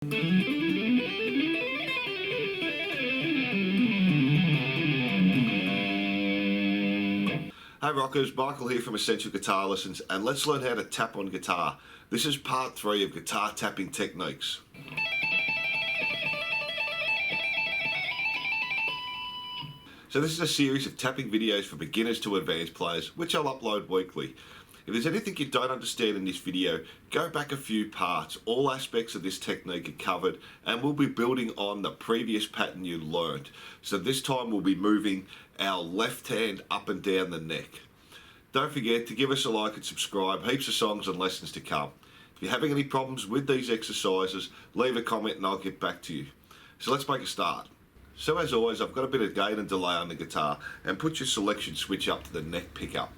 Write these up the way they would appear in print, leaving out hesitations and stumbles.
Hey rockers, Michael here from Essential Guitar Lessons, and let's learn how to tap on guitar. This is part 3 of guitar tapping techniques. So this is a series of tapping videos for beginners to advanced players, which I'll upload weekly. If there's anything you don't understand in this video, go back a few parts. All aspects of this technique are covered, and we'll be building on the previous pattern you learned. So this time we'll be moving our left hand up and down the neck. Don't forget to give us a like and subscribe. Heaps of songs and lessons to come. If you're having any problems with these exercises, leave a comment and I'll get back to you. So let's make a start. So as always, I've got a bit of gain and delay on the guitar, and put your selection switch up to the neck pickup.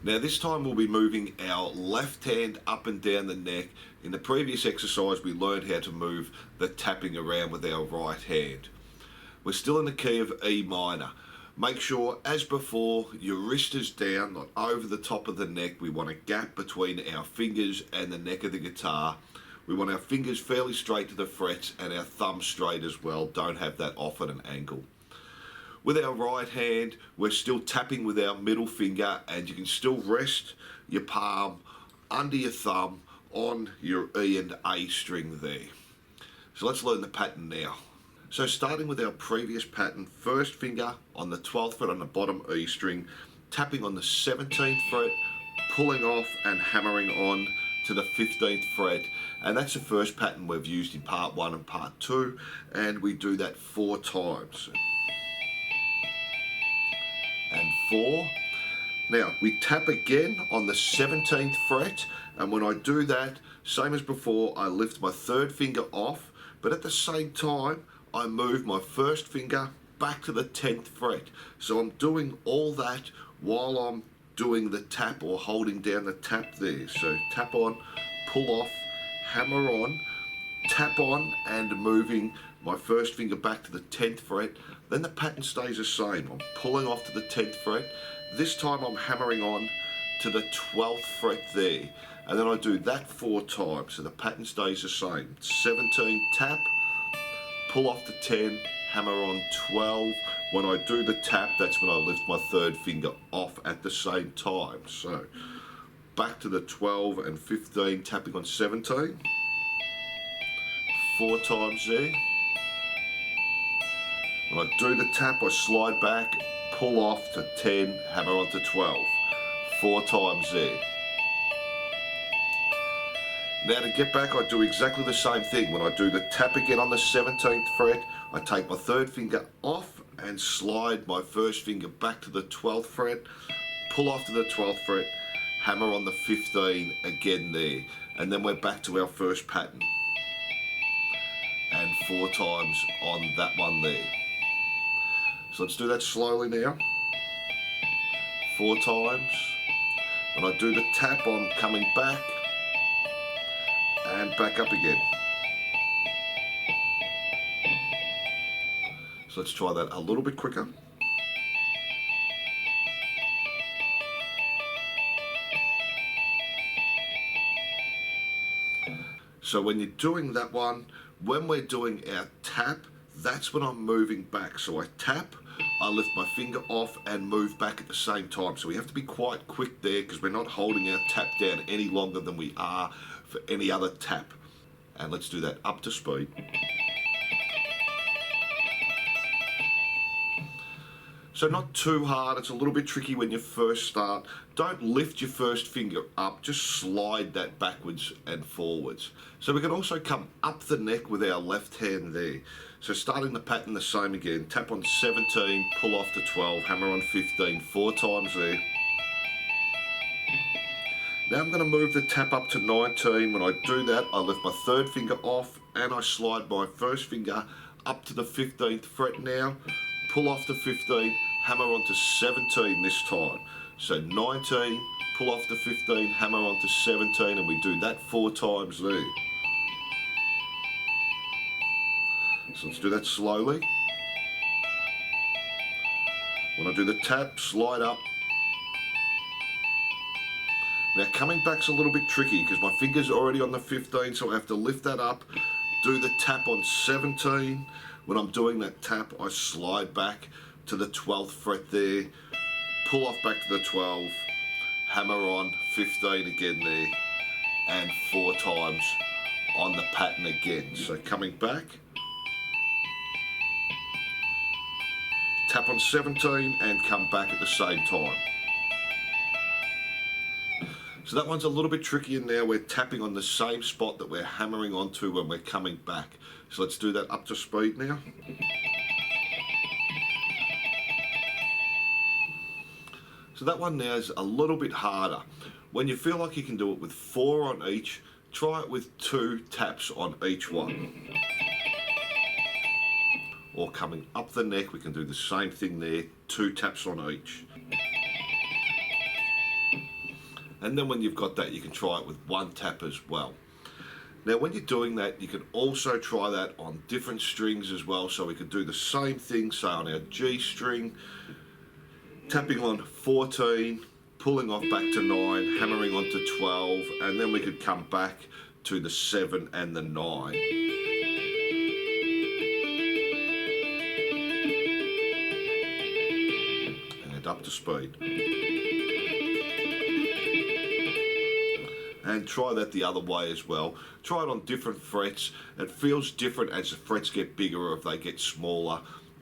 Now this time we'll be moving our left hand up and down the neck. In the previous exercise we learned how to move the tapping around with our right hand. We're still in the key of E minor. Make sure, as before, your wrist is down, not over the top of the neck. We want a gap between our fingers and the neck of the guitar. We want our fingers fairly straight to the frets and our thumb straight as well. Don't have that off at an angle. With our right hand, we're still tapping with our middle finger, and you can still rest your palm under your thumb on your E and A string there. So let's learn the pattern now. So starting with our previous pattern, first finger on the 12th fret on the bottom E string, tapping on the 17th fret, pulling off and hammering on to the 15th fret. And that's the first pattern we've used in part 1 and part 2, and we do that 4 times. And 4. Now we tap again on the 17th fret, and when I do that, same as before, I lift my third finger off, but at the same time I move my first finger back to the 10th fret. So I'm doing all that while I'm doing the tap, or holding down the tap there. So tap on, pull off, hammer on, tap on, and moving my first finger back to the 10th fret. Then the pattern stays the same. I'm pulling off to the 10th fret. This time I'm hammering on to the 12th fret there. And then I do that 4 times, so the pattern stays the same. 17, tap, pull off to 10, hammer on 12. When I do the tap, that's when I lift my third finger off at the same time. So back to the 12 and 15, tapping on 17. 4 times there. When I do the tap, I slide back, pull off to 10, hammer on to 12. 4 times there. Now to get back, I do exactly the same thing. When I do the tap again on the 17th fret, I take my third finger off and slide my first finger back to the 12th fret, pull off to the 12th fret, hammer on the 15 again there, and then we're back to our first pattern. And 4 times on that one there. So let's do that slowly now. 4 times. When I do the tap, I'm coming back and back up again. So let's try that a little bit quicker. So when you're doing that one, when we're doing our tap, that's when I'm moving back. So I tap, I lift my finger off and move back at the same time. So we have to be quite quick there, because we're not holding our tap down any longer than we are for any other tap. And let's do that up to speed. So not too hard, it's a little bit tricky when you first start. Don't lift your first finger up, just slide that backwards and forwards. So we can also come up the neck with our left hand there. So starting the pattern the same again, tap on 17, pull off to 12, hammer on 15, 4 times there. Now I'm going to move the tap up to 19. When I do that, I lift my third finger off and I slide my first finger up to the 15th fret now, pull off to 15, hammer on to 17 this time. So 19, pull off to 15, hammer on to 17, and we do that 4 times there. So let's do that slowly. When I do the tap, slide up. Now coming back's a little bit tricky because my finger's already on the 15, so I have to lift that up, do the tap on 17. When I'm doing that tap, I slide back to the 12th fret there, pull off back to the 12, hammer on 15 again there, and 4 times on the pattern again. So coming back, tap on 17 and come back at the same time. So that one's a little bit trickier now. We're tapping on the same spot that we're hammering onto when we're coming back. So let's do that up to speed now. So that one now is a little bit harder. When you feel like you can do it with 4 on each, try it with 2 taps on each one. Or coming up the neck, we can do the same thing there, 2 taps on each. And then when you've got that, you can try it with 1 tap as well. Now when you're doing that, you can also try that on different strings as well. So we could do the same thing, say on our G string, tapping on 14, pulling off back to 9, hammering onto 12, and then we could come back to the 7 and the 9. And up to speed. And try that the other way as well. Try it on different frets. It feels different as the frets get bigger or if they get smaller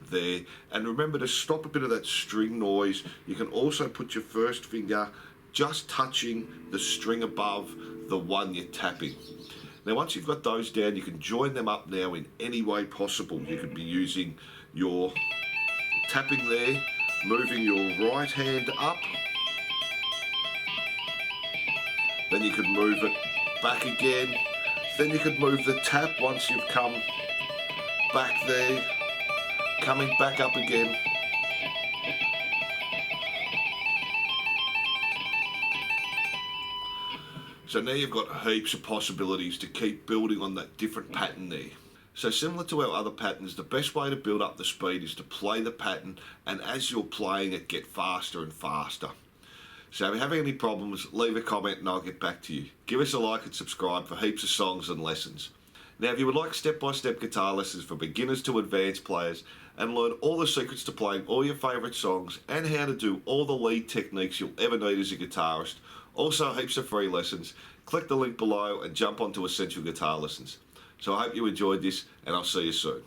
there. And remember to stop a bit of that string noise. You can also put your first finger just touching the string above the one you're tapping. Now once you've got those down, you can join them up now in any way possible. You could be using your tapping there, moving your right hand up. Then you could move it back again. Then you could move the tap once you've come back there, coming back up again. So now you've got heaps of possibilities to keep building on that different pattern there. So similar to our other patterns, the best way to build up the speed is to play the pattern, and as you're playing it, get faster and faster. So if you're having any problems, leave a comment and I'll get back to you. Give us a like and subscribe for heaps of songs and lessons. Now if you would like step-by-step guitar lessons for beginners to advanced players and learn all the secrets to playing all your favourite songs and how to do all the lead techniques you'll ever need as a guitarist, also heaps of free lessons, click the link below and jump onto Essential Guitar Lessons. So I hope you enjoyed this and I'll see you soon.